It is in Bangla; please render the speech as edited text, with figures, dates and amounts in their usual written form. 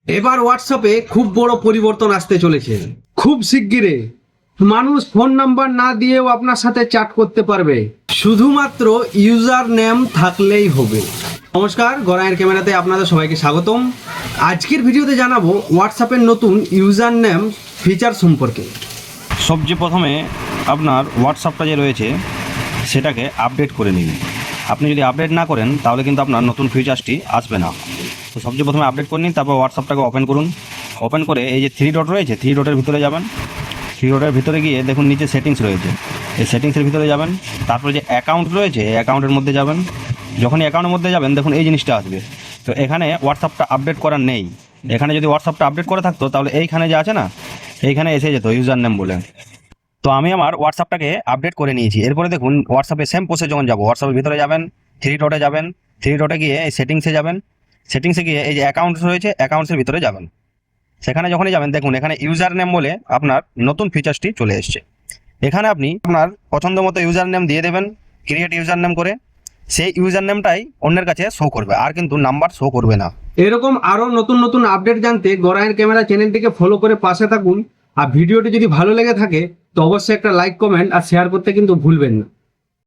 এবার হোয়াটসঅ্যাপে খুব বড় পরিবর্তন আসতে চলেছে। খুব শিগগিরই মানুষ ফোন নাম্বার না দিয়েও আপনার সাথে চ্যাট করতে পারবে, শুধুমাত্র ইউজার নেম থাকলেই হবে। নমস্কার, গড়াইয়ের ক্যামেরাতে আপনাদের সবাইকে স্বাগতম। আজকের ভিডিওতে জানাবো হোয়াটসঅ্যাপের নতুন ইউজার নেম ফিচার সম্পর্কে। সবচেয়ে প্রথমে আপনার হোয়াটসঅ্যাপটা যে রয়েছে সেটাকে আপডেট করে নিন। আপনি যদি আপডেট না করেন তাহলে কিন্তু আপনার নতুন ফিচার্সটি আসবে না। তো সবচেয়ে প্রথমে আপডেট করে নিন, তারপর হোয়াটসঅ্যাপটাকে ওপেন করুন। ওপেন করে এই যে 3 ডট রয়েছে, 3 ডটের ভিতরে যাবেন। 3 ডটের ভিতরে গিয়ে দেখুন নিচে সেটিংস রয়েছে, এই সেটিংসের ভিতরে যাবেন। তারপরে যে অ্যাকাউন্ট রয়েছে এই অ্যাকাউন্টের মধ্যে যাবেন। যখনই অ্যাকাউন্টের মধ্যে যাবেন দেখুন এই জিনিসটা আসবে। তো এখানে হোয়াটসঅ্যাপটা আপডেট করা নেই। এখানে যদি হোয়াটসঅ্যাপটা আপডেট করা থাকতো তাহলে এইখানে যে আছে না, এইখানে এসে যেত ইউজার নেম বলে। তো আমি আমার হোয়াটসঅ্যাপটাকে আপডেট করে নিয়েছি। এরপরে দেখুন হোয়াটসঅ্যাপে সেম প্রসেস যখন যাবো, হোয়াটসঅ্যাপের ভিতরে যাবেন, 3 ডটে যাবেন। 3 ডটে গিয়ে এই সেটিংসে যাবেন। সেটিংসে গিয়ে এই যে অ্যাকাউন্টস রয়েছে অ্যাকাউন্টসের ভিতরে যাবেন। সেখানে যখনই যাবেন দেখুন এখানে ইউজার নেম বলে আপনার নতুন ফিচার্সটি চলে এসছে। এখানে আপনি আপনার পছন্দ মতো ইউজার নেম দিয়ে দেবেন, ক্রিয়েট ইউজার নেম করে। সেই ইউজার নেমটাই অন্যের কাছে শো করবে, আর কিন্তু নাম্বার শো করবে না। এরকম আরো নতুন নতুন আপডেট জানতে গড়াইয়ের ক্যামেরা চ্যানেলটিকে ফলো করে পাশে থাকুন। আর ভিডিওটি যদি ভালো লেগে থাকে তো অবশ্যই একটা লাইক, কমেন্ট আর শেয়ার করতে কিন্তু ভুলবেন না।